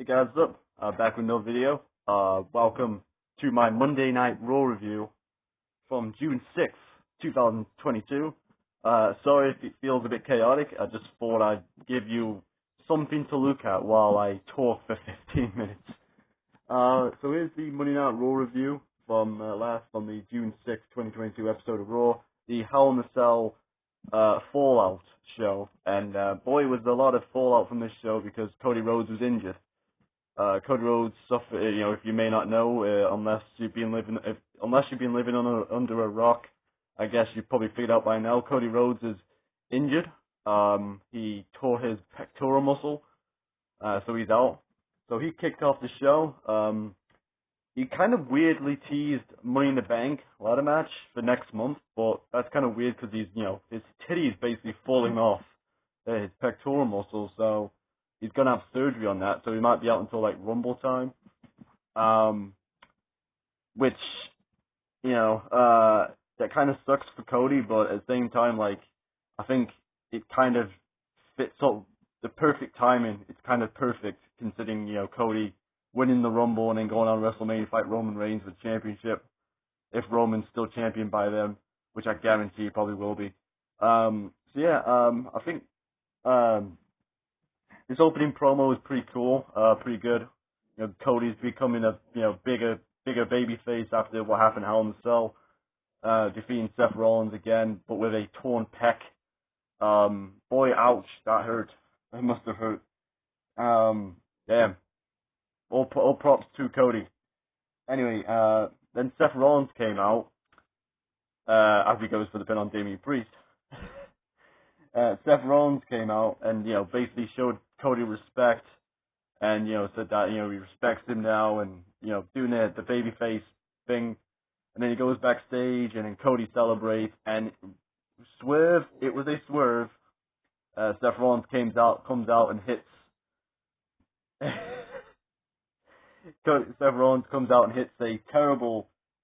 Hey guys, what's up? Back with another video. Welcome to my Monday Night Raw review from June 6th, 2022. Sorry if it feels a bit chaotic. I just thought I'd give you something to look at while I talk for 15 minutes. So here's the Monday Night Raw review from the June 6th, 2022 episode of Raw, the Hell in a Cell Fallout show. And boy, was there a lot of fallout from this show because Cody Rhodes was injured. Cody Rhodes suffered, if you may not know, unless you've been living under a rock, I guess you've probably figured out by now, Cody Rhodes is injured. He tore his pectoral muscle, so he's out. So he kicked off the show. He kind of weirdly teased Money in the Bank ladder match for next month, but that's kind of weird because his titty is basically falling off his pectoral muscle, so he's going to have surgery on that, so he might be out until, Rumble time. Which, that kind of sucks for Cody, but at the same time, I think it kind of fits up the perfect timing. It's kind of perfect, considering, Cody winning the Rumble and then going on WrestleMania to fight Roman Reigns for the championship, if Roman's still champion by then, which I guarantee he probably will be. I think this opening promo was pretty cool, pretty good. Cody's becoming a bigger baby face after what happened at Hell in a Cell, defeating Seth Rollins again, but with a torn pec. Boy, ouch, that hurt. It must have hurt. Damn. All props to Cody. Anyway, then Seth Rollins came out, as he goes for the pin on Damian Priest. Seth Rollins came out and, basically showed Cody respect and, said that, he respects him now and, doing the babyface thing. And then he goes backstage and then Cody celebrates and swerve. It was a swerve. Seth Rollins comes out and hits. Seth Rollins comes out and hits a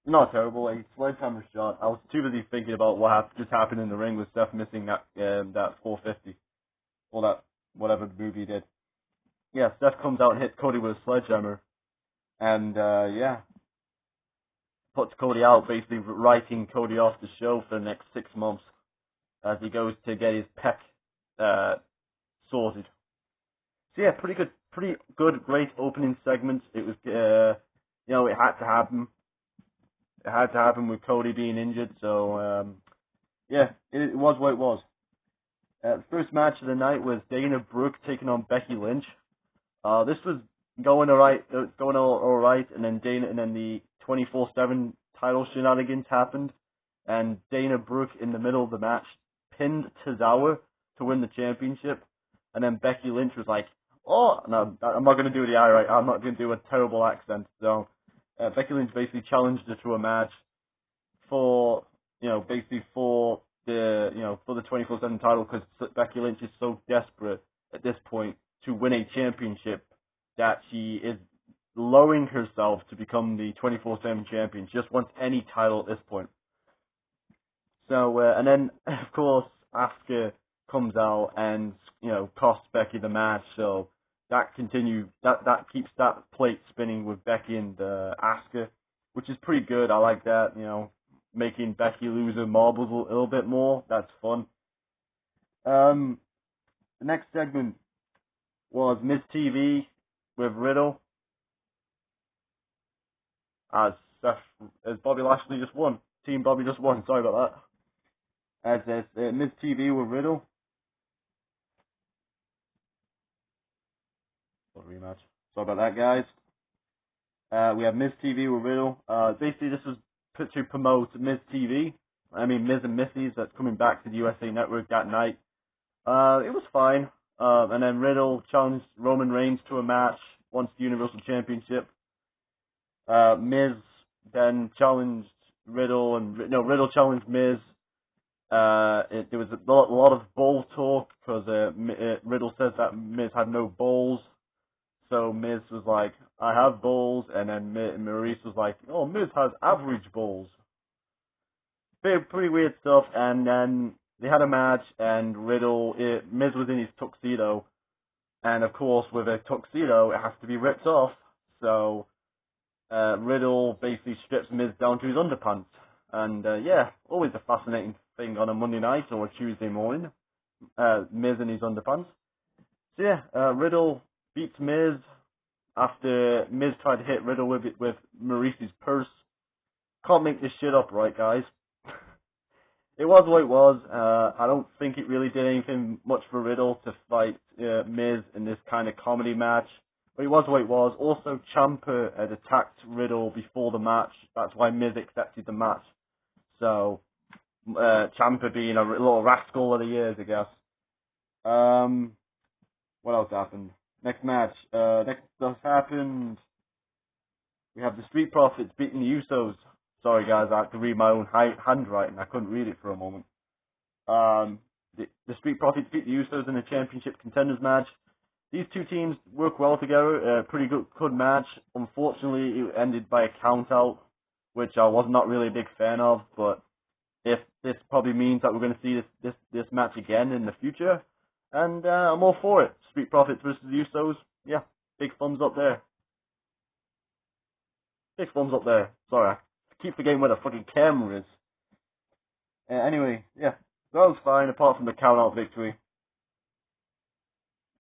a sledgehammer shot. I was too busy thinking about what just happened in the ring with Seth missing that 450. Or that, whatever the movie did. Yeah, Seth comes out and hits Cody with a sledgehammer. And, puts Cody out, basically writing Cody off the show for the next 6 months as he goes to get his pec sorted. So yeah, pretty good, great opening segment. It was, it had to happen. It had to happen with Cody being injured, so, it was what it was. The first match of the night was Dana Brooke taking on Becky Lynch. This was going alright, and then the 24/7 title shenanigans happened, and Dana Brooke in the middle of the match pinned Tozawa to win the championship, and then Becky Lynch was like, oh, no, I'm not going to do the I'm not going to do a terrible accent, so Becky Lynch basically challenged her to a match for the 24/7 title, because Becky Lynch is so desperate at this point to win a championship that she is lowering herself to become the 24/7 champion. She just wants any title at this point. So, and then, of course, Asuka comes out and, costs Becky the match, so that keeps that plate spinning with Becky and Asuka, which is pretty good. I like that, making Becky lose her marbles a little bit more. That's fun. The next segment was Miz TV with Riddle as Bobby Lashley just won. Team Bobby just won. Sorry about that. As Miz TV with Riddle. Rematch. Sorry about that, guys. We have Miz TV with Riddle. Basically, this was put to promote Miz TV. Miz and Missy's that's coming back to the USA Network that night. It was fine. And then Riddle challenged Roman Reigns to a match, wants the Universal Championship. Miz then challenged Riddle, Riddle challenged Miz. There was a lot of ball talk, because Riddle says that Miz had no balls. So Miz was like, I have balls, and then Maurice was like, oh, Miz has average balls. Pretty weird stuff, and then they had a match, and Miz was in his tuxedo, And of course, with a tuxedo, it has to be ripped off. So Riddle basically strips Miz down to his underpants. And yeah, always a fascinating thing on a Monday night or a Tuesday morning. Miz in his underpants. So yeah, Riddle beats Miz after Miz tried to hit Riddle with Maurice's purse. Can't make this shit up, right, guys? It was what it was. I don't think it really did anything much for Riddle to fight Miz in this kind of comedy match. But it was what it was. Also, Ciampa had attacked Riddle before the match. That's why Miz accepted the match. So, Ciampa being a little rascal of the years, I guess. What else happened? Next match. Next stuff happened. We have the Street Profits beating the Usos. Sorry guys, I had to read my own handwriting. I couldn't read it for a moment. The Street Profits beat the Usos in a championship contenders match. These two teams work well together. Pretty good match. Unfortunately, it ended by a count out, which I was not really a big fan of. But if this probably means that we're going to see this match again in the future, and I'm all for it. Street Profits versus the Usos. Yeah, big thumbs up there. Big thumbs up there. Sorry, I keep forgetting where the fucking camera is. Anyway, yeah, that was fine apart from the count-out victory.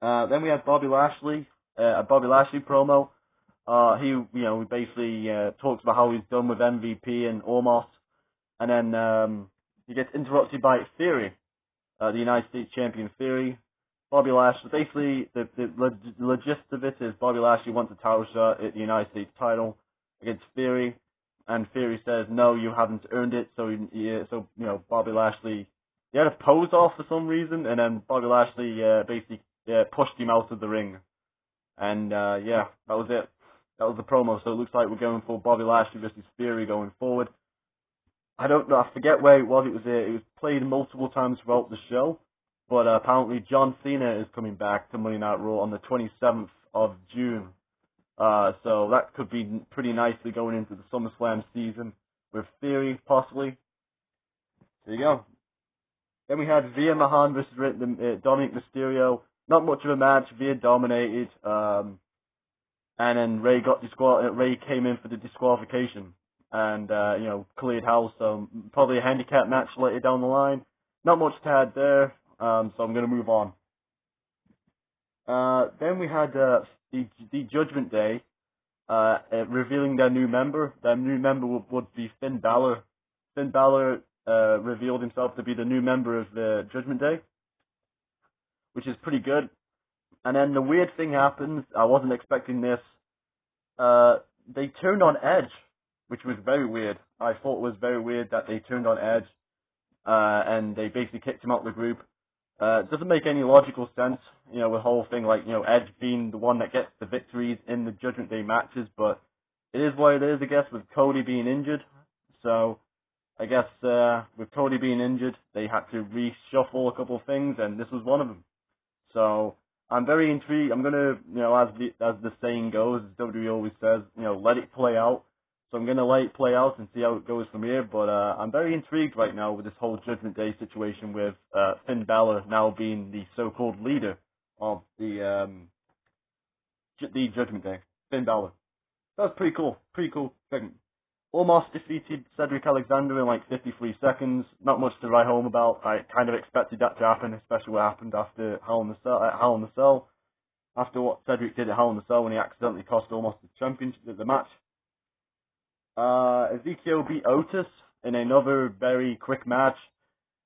Then we had Bobby Lashley, a Bobby Lashley promo. He basically talks about how he's done with MVP and Omos, and then he gets interrupted by Theory, the United States Champion Theory. Bobby Lashley, basically, the gist of it is Bobby Lashley wants a title shot at the United States title against Theory, and Theory says, no, you haven't earned it, so Bobby Lashley, he had a pose off for some reason, and then Bobby Lashley basically pushed him out of the ring, and yeah, that was it. That was the promo, so it looks like we're going for Bobby Lashley versus Theory going forward. I don't know, I forget where it was played multiple times throughout the show, but apparently John Cena is coming back to Monday Night Raw on the 27th of June. So that could be pretty nicely going into the SummerSlam season with Theory, possibly. There you go. Then we had Rhea Mahan versus Dominic Mysterio. Not much of a match. Rhea dominated. And then Ray came in for the disqualification. And, cleared house. So probably a handicap match later down the line. Not much to add there. So I'm going to move on. Then we had the Judgment Day revealing their new member. Their new member would be Finn Balor. Finn Balor revealed himself to be the new member of the Judgment Day, which is pretty good. And then the weird thing happens. I wasn't expecting this. They turned on Edge, which was very weird. I thought it was very weird that they turned on Edge, and they basically kicked him out of the group. It doesn't make any logical sense, the whole thing, Edge being the one that gets the victories in the Judgment Day matches, but it is what it is, I guess, with Cody being injured. So, I guess, with Cody being injured, they had to reshuffle a couple of things, and this was one of them. So, I'm very intrigued. I'm gonna, as the saying goes, as WWE always says, let it play out. So I'm going to let it play out and see how it goes from here. But I'm very intrigued right now with this whole Judgment Day situation with Finn Balor now being the so-called leader of the Judgment Day. Finn Balor. That was pretty cool. Pretty cool segment. Omos defeated Cedric Alexander in 53 seconds. Not much to write home about. I kind of expected that to happen, especially what happened after Hell in the Cell. After what Cedric did at Hell in the Cell when he accidentally cost Omos the championship, the match. Ezekiel beat Otis in another very quick match,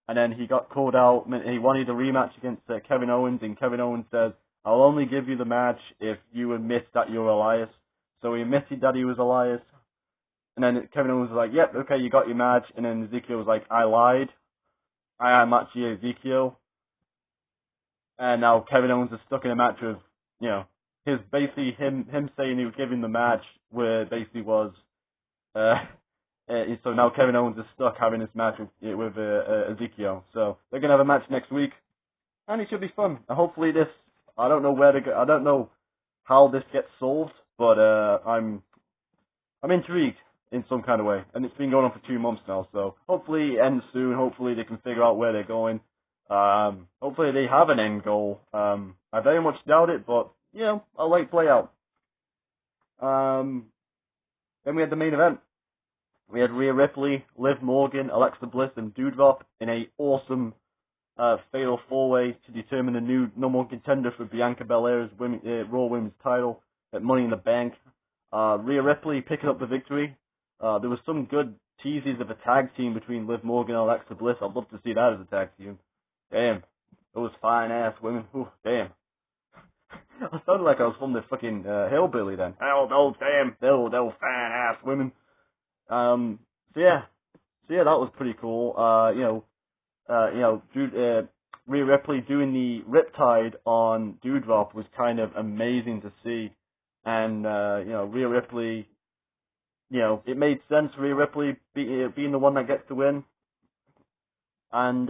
and then he got called out. He wanted a rematch against Kevin Owens, and Kevin Owens says, I'll only give you the match if you admit that you're Elias. So he admitted that he was Elias, and then Kevin Owens was like, yep, okay, you got your match, and then Ezekiel was like, I lied. I am actually Ezekiel. And now Kevin Owens is stuck in a match with, his basically him saying he would give him the match where basically was, so now Kevin Owens is stuck having this match with Ezekiel. So they're gonna have a match next week, and it should be fun. And hopefully this, I don't know where to go. I don't know how this gets solved, but I'm intrigued in some kind of way. And it's been going on for 2 months now, so hopefully it ends soon. Hopefully they can figure out where they're going. Hopefully they have an end goal. I very much doubt it, but, you know, I'll let it play out. Then we had the main event. We had Rhea Ripley, Liv Morgan, Alexa Bliss, and Doudrop in a awesome fatal four-way to determine the new number one contender for Bianca Belair's Raw Women's title at Money in the Bank. Rhea Ripley picking up the victory. There was some good teases of a tag team between Liv Morgan and Alexa Bliss. I'd love to see that as a tag team. Damn, those fine-ass women. Ooh, damn. I sounded like I was from the fucking hillbilly then. Oh, damn, those fine-ass women. So yeah, that was pretty cool. Rhea Ripley doing the Riptide on Doudrop was kind of amazing to see, and Rhea Ripley, it made sense. Rhea Ripley being the one that gets to win, and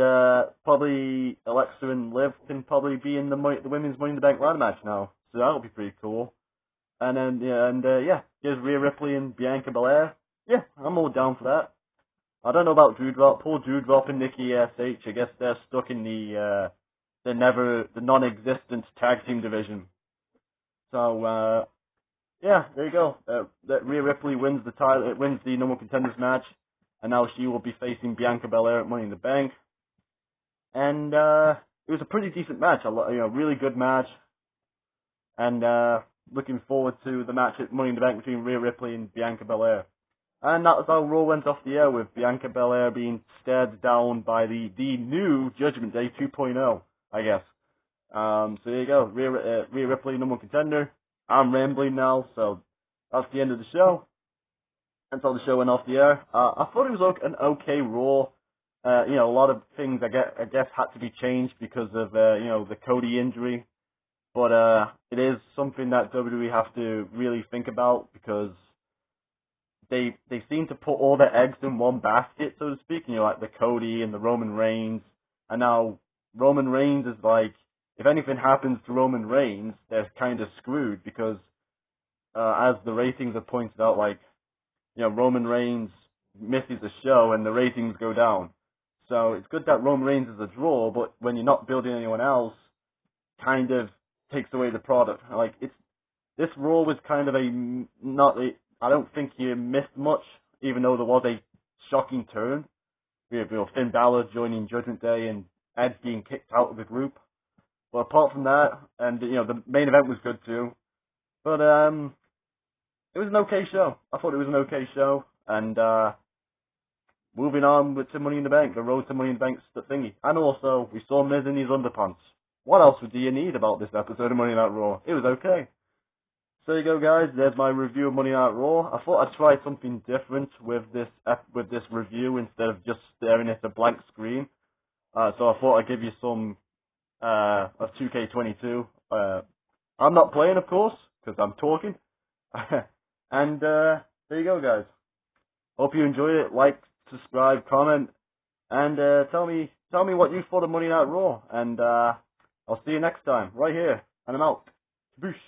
probably Alexa and Liv can probably be in the women's Money in the Bank ladder match now, so that'll be pretty cool. And then here's Rhea Ripley and Bianca Belair. Yeah, I'm all down for that. I don't know about Doudrop. Poor Doudrop and Nikki ASH. I guess they're stuck in the non-existent tag team division. So there you go. Rhea Ripley wins the title. It wins the number one contenders match, and now she will be facing Bianca Belair at Money in the Bank. And it was a pretty decent match. Really good match. And looking forward to the match at Money in the Bank between Rhea Ripley and Bianca Belair. And that was how Raw went off the air, with Bianca Belair being stared down by the new Judgment Day 2.0, I guess. So there you go. Rhea Ripley, number one contender. I'm rambling now, so that's the end of the show. That's how the show went off the air. I thought it was an okay Raw. A lot of things I guess had to be changed because of the Cody injury. But it is something that WWE have to really think about, because they seem to put all their eggs in one basket, so to speak. Like the Cody and the Roman Reigns, and now Roman Reigns is like, if anything happens to Roman Reigns, they're kind of screwed, because as the ratings have pointed out, Roman Reigns misses a show and the ratings go down. So it's good that Roman Reigns is a draw, but when you're not building anyone else, kind of takes away the product. This Raw was kind of I don't think he missed much, even though there was a shocking turn. We have Finn Balor joining Judgment Day and Edge being kicked out of the group. But apart from that, and the main event was good too. But it was an okay show. I thought it was an okay show. And moving on to Money in the Bank, the road to Money in the Bank thingy. And also, we saw Miz in his underpants. What else do you need about this episode of Money Night Raw? It was okay. So there you go, guys. There's my review of Money Night Raw. I thought I'd try something different with this review instead of just staring at a blank screen. So I thought I'd give you some of 2K22. I'm not playing, of course, because I'm talking. And there you go, guys. Hope you enjoyed it. Like, subscribe, comment, and tell me what you thought of Money Night Raw. And I'll see you next time, right here. And I'm out. Boosh.